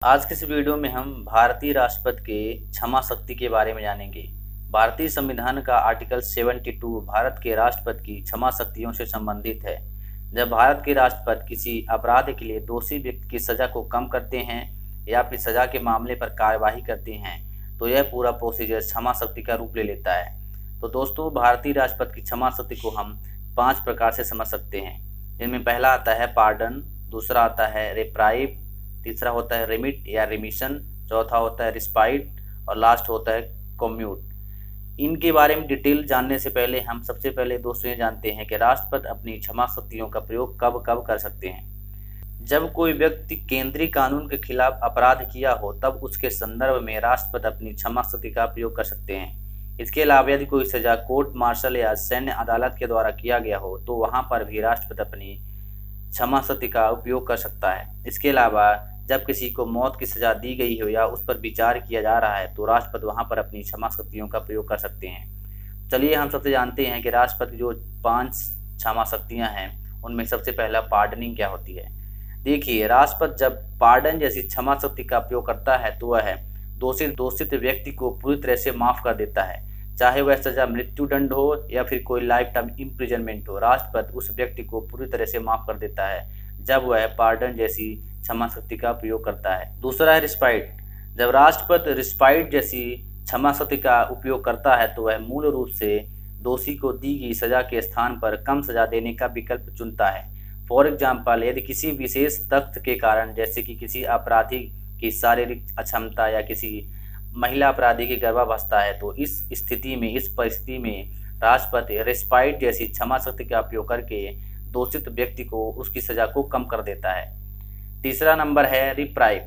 आज के इस वीडियो में हम भारतीय राष्ट्रपति के क्षमा शक्ति के बारे में जानेंगे। भारतीय संविधान का आर्टिकल 72 भारत के राष्ट्रपति की क्षमा शक्तियों से संबंधित है। जब भारत के राष्ट्रपति किसी अपराध के लिए दोषी व्यक्ति की सजा को कम करते हैं या फिर सजा के मामले पर कार्यवाही करते हैं, तो यह पूरा प्रोसीजर क्षमा शक्ति का रूप ले लेता है। तो दोस्तों, भारतीय राष्ट्रपति की क्षमा शक्ति को हम 5 प्रकार से समझ सकते हैं, जिनमें पहला आता है पार्डन, दूसरा आता है रेप्राइव, तीसरा होता है रिमिट या रिमिशन, चौथा होता है रिस्पाइट और लास्ट होता है कम्यूट। इनके बारे में डिटेल जानने से पहले हम सबसे पहले दोस्तों ये जानते हैं कि राष्ट्रपति अपनी क्षमा शक्तियों का प्रयोग कब कब कर सकते हैं। जब कोई व्यक्ति केंद्रीय कानून के खिलाफ अपराध किया हो तब उसके संदर्भ में राष्ट्रपति अपनी क्षमा शक्ति का प्रयोग कर सकते हैं। इसके अलावा यदि कोई सजा कोर्ट मार्शल या सैन्य अदालत के द्वारा किया गया हो तो वहां पर भी राष्ट्रपति अपनी क्षमा शक्ति का उपयोग कर सकता है। इसके अलावा जब किसी को मौत की सजा दी गई हो या उस पर विचार किया जा रहा है तो राष्ट्रपति वहां पर अपनी क्षमा शक्तियों का प्रयोग कर सकते हैं। चलिए हम सबसे जानते हैं कि राष्ट्रपति जो 5 क्षमा शक्तियां हैं उनमें सबसे पहला पार्डनिंग क्या होती है। देखिए, राष्ट्रपति जब पार्डन जैसी क्षमा शक्ति का प्रयोग करता है तो वह दोषित व्यक्ति को पूरी तरह से माफ कर देता है, चाहे वह सजा मृत्युदंड हो या फिर कोई लाइफ टाइम इम्प्रिजनमेंट हो। राष्ट्रपति उस व्यक्ति को पूरी तरह से माफ कर देता है जब वह पार्डन जैसी क्षमा शक्ति का प्रयोग करता है। दूसरा है रिस्पाइट। जब राष्ट्रपति रिस्पाइट जैसी क्षमा शक्ति का उपयोग करता है तो वह मूल रूप से दोषी को दी गई सजा के स्थान पर कम सजा देने का विकल्प चुनता है। फॉर एग्जाम्पल, यदि किसी विशेष तथ्य के कारण, जैसे कि किसी अपराधी की शारीरिक अक्षमता या किसी महिला अपराधी की गर्भावस्था है, तो इस परिस्थिति में राष्ट्रपति रिस्पाइट जैसी क्षमा शक्ति का उपयोग करके दोषित व्यक्ति को उसकी सजा को कम कर देता है। तीसरा नंबर है रिप्राइव।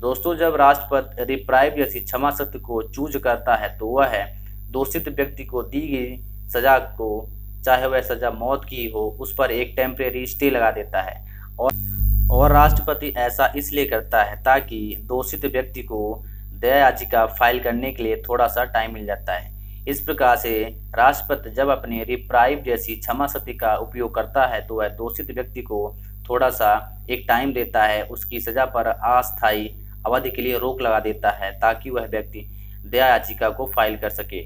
दोस्तों, जब राष्ट्रपति रिप्राइव जैसी क्षमा शक्ति को चूज करता है तो वह दोषित व्यक्ति को दी गई सजा को, चाहे वह सजा मौत की हो, उस पर एक टेम्परेरी स्टे लगा देता है। और राष्ट्रपति ऐसा इसलिए करता है ताकि दोषित व्यक्ति को दया याचिका फाइल करने के लिए थोड़ा सा टाइम मिल जाता है। इस प्रकार से राष्ट्रपति जब अपने रिप्राइव जैसी क्षमा शक्ति का उपयोग करता है तो वह दोषित व्यक्ति को थोड़ा सा एक टाइम देता है, उसकी सजा पर अस्थायी अवधि के लिए रोक लगा देता है ताकि वह व्यक्ति दया याचिका को फाइल कर सके।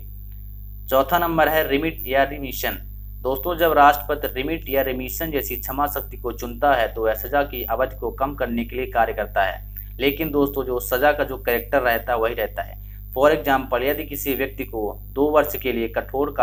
चौथा नंबर है रिमिट या रिमिशन। दोस्तों, जब राष्ट्रपति रिमिट या रिमिशन जैसी क्षमा शक्ति को चुनता है तो वह सजा की अवधि को कम करने के लिए कार्य करता है, लेकिन दोस्तों जो सजा का जो कैरेक्टर रहता है वही रहता है। फॉर एग्जाम्पल, यदि किसी व्यक्ति को 2 वर्ष के लिए कठोर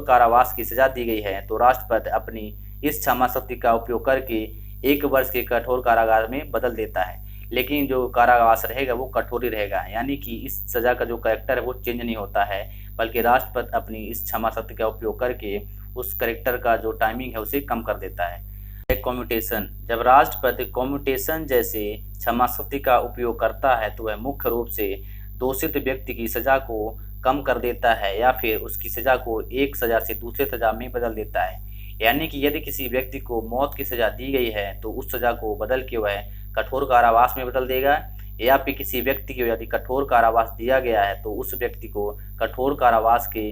कारावास की सजा दी गई है तो राष्ट्रपति अपनी इस क्षमा शक्ति का उपयोग करके 1 वर्ष के कठोर कारागार में बदल देता है, लेकिन जो कारावास रहेगा वो कठोर ही रहेगा। यानी कि इस सजा का जो कैरेक्टर है वो चेंज नहीं होता है, बल्कि राष्ट्रपति अपनी इस क्षमा शक्ति का उपयोग करके उस कैरेक्टर का जो टाइमिंग है उसे कम कर देता है। कम्यूटेशन। जब राष्ट्रपति कम्यूटेशन जैसे क्षमा शक्ति का उपयोग करता है तो वह मुख्य रूप से दोषित व्यक्ति की सजा को कम कर देता है या फिर उसकी सजा को एक सजा से दूसरे सजा में बदल देता है। यानी कि यदि किसी व्यक्ति को मौत की सजा दी गई है तो उस सजा को बदल के वह कठोर कारावास में बदल देगा, या फिर किसी व्यक्ति को यदि कठोर कारावास दिया गया है तो उस व्यक्ति को कठोर कारावास के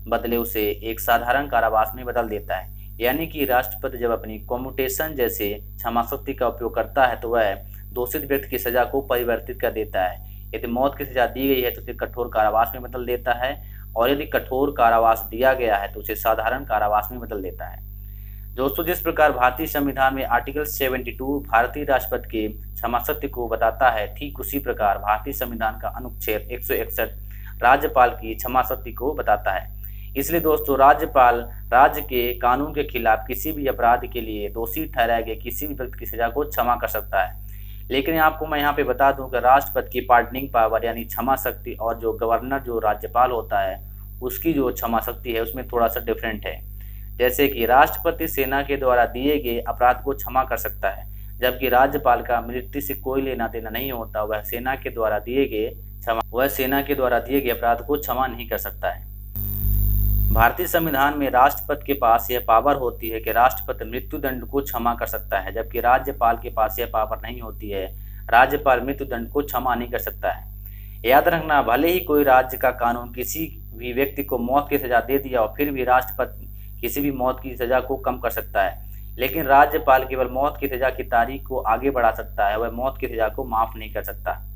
बदले उसे एक साधारण कारावास में बदल देता है। यानी कि राष्ट्रपति जब अपनी कम्यूटेशन जैसे क्षमा शक्ति का उपयोग करता है तो वह दोषित व्यक्ति की सजा को परिवर्तित कर देता है। यदि मौत की सजा दी गई है तो उसे कठोर कारावास में बदल देता है, और यदि कठोर कारावास दिया गया है तो उसे साधारण कारावास में बदल देता है। दोस्तों, जिस प्रकार भारतीय संविधान में आर्टिकल 72 भारतीय राष्ट्रपति के क्षमा शक्ति को बताता है, ठीक उसी प्रकार भारतीय संविधान का अनुच्छेद 161 राज्यपाल की क्षमा शक्ति को बताता है। इसलिए दोस्तों, राज्यपाल राज्य के कानून के खिलाफ किसी भी अपराध के लिए दोषी ठहराए गए किसी भी व्यक्ति की सजा को क्षमा कर सकता है। लेकिन आपको मैं यहाँ पे बता दूं कि राष्ट्रपति की पार्डनिंग पावर यानी क्षमा शक्ति और जो गवर्नर जो राज्यपाल होता है उसकी जो क्षमा शक्ति है उसमें थोड़ा सा डिफरेंट है। जैसे कि राष्ट्रपति सेना के द्वारा दिए गए अपराध को क्षमा कर सकता है, जबकि राज्यपाल का मिलिट्री से कोई लेना देना नहीं होता, वह सेना के द्वारा दिए गए अपराध को क्षमा नहीं कर सकता है। भारतीय संविधान में राष्ट्रपति के पास यह पावर होती है कि राष्ट्रपति मृत्युदंड को क्षमा कर सकता है, जबकि राज्यपाल के पास यह पावर नहीं होती है। राज्यपाल मृत्युदंड को क्षमा नहीं कर सकता है। याद रखना, भले ही कोई राज्य का कानून किसी भी व्यक्ति को मौत की सजा दे दिया और फिर भी राष्ट्रपति किसी भी मौत की सजा को कम कर सकता है। लेकिन राज्यपाल केवल मौत की सजा की तारीख को आगे बढ़ा सकता है, वह मौत की सजा को माफ नहीं कर सकता।